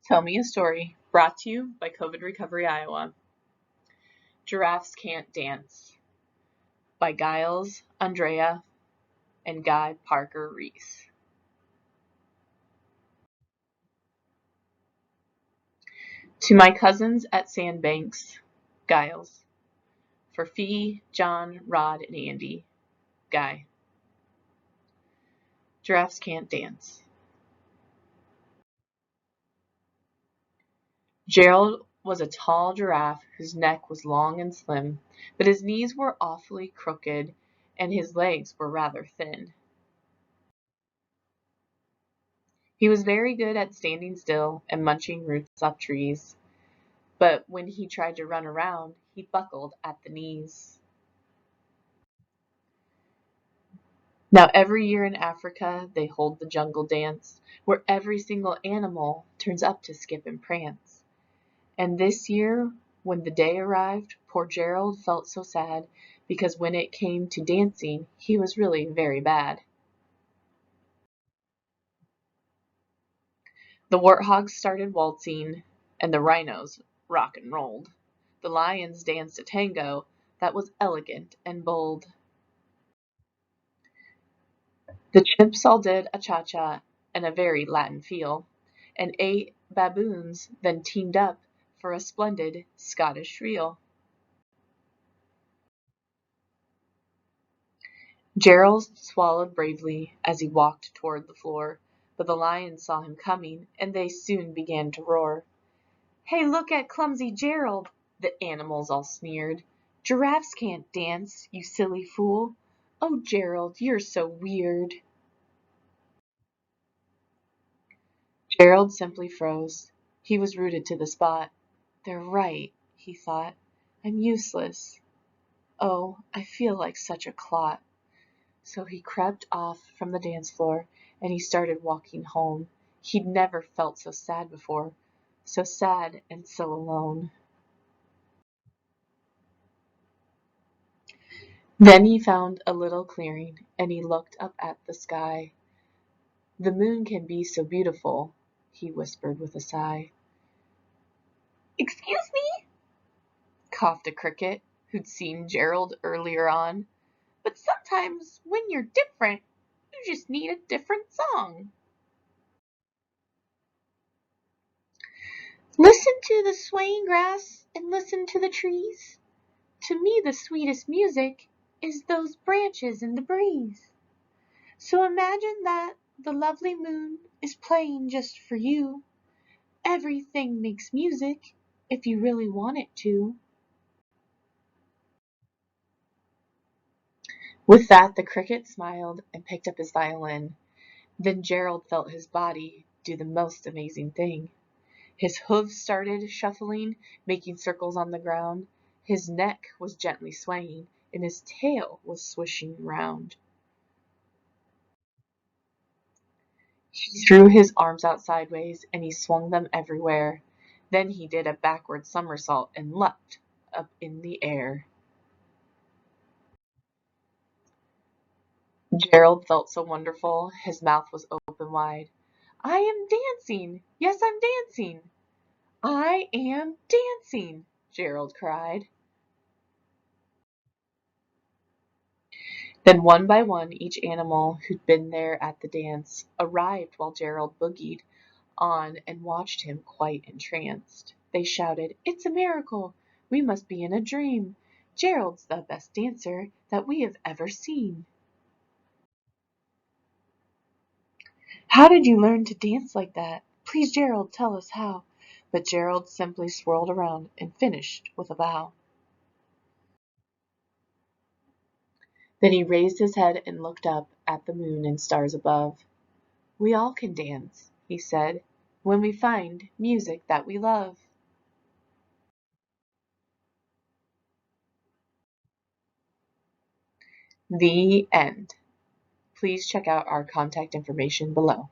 Tell Me a Story, brought to you by COVID Recovery Iowa. Giraffes Can't Dance by Giles, Andrea, and Guy Parker Reese. To my cousins at Sandbanks, Giles. For Fee, John, Rod, and Andy, Guy. Giraffes Can't Dance. Gerald was a tall giraffe whose neck was long and slim, but his knees were awfully crooked and his legs were rather thin. He was very good at standing still and munching roots off trees, but when he tried to run around, he buckled at the knees. Now every year in Africa they hold the jungle dance, where every single animal turns up to skip and prance. And this year, when the day arrived, poor Gerald felt so sad, because when it came to dancing, he was really very bad. The warthogs started waltzing, and the rhinos rock and rolled. The lions danced a tango that was elegant and bold. The chimps all did a cha-cha and a very Latin feel, and 8 baboons then teamed up for a splendid Scottish reel. Gerald swallowed bravely as he walked toward the floor, but the lions saw him coming, and they soon began to roar. "Hey, look at clumsy Gerald!" the animals all sneered. "Giraffes can't dance, you silly fool! Oh, Gerald, you're so weird!" Gerald simply froze. He was rooted to the spot. "They're right," he thought. "I'm useless. Oh, I feel like such a clot." So he crept off from the dance floor, and he started walking home. He'd never felt so sad before, so sad and so alone. Then he found a little clearing, and he looked up at the sky. "The moon can be so beautiful," he whispered with a sigh. "Excuse me," coughed a cricket who'd seen Gerald earlier on, "but sometimes when you're different, you just need a different song." "Listen to the swaying grass and listen to the trees. To me the sweetest music is those branches in the breeze. So imagine that the lovely moon is playing just for you. Everything makes music if you really want it to." With that the cricket smiled and picked up his violin. Then Gerald felt his body do the most amazing thing. His hooves started shuffling, making circles on the ground. His neck was gently swaying, and his tail was swishing round. He threw his arms out sideways, and he swung them everywhere. Then he did a backward somersault and leapt up in the air. Gerald felt so wonderful, his mouth was open wide. "I am dancing! Yes, I'm dancing! I am dancing!" Gerald cried. Then one by one each animal who'd been there at the dance arrived while Gerald boogied on and watched him quite entranced. They shouted, "It's a miracle! We must be in a dream! Gerald's the best dancer that we have ever seen!" "How did you learn to dance like that? Please, Gerald, tell us how." But Gerald simply swirled around and finished with a bow. Then he raised his head and looked up at the moon and stars above. "We all can dance," he said, "when we find music that we love." The end. Please check out our contact information below.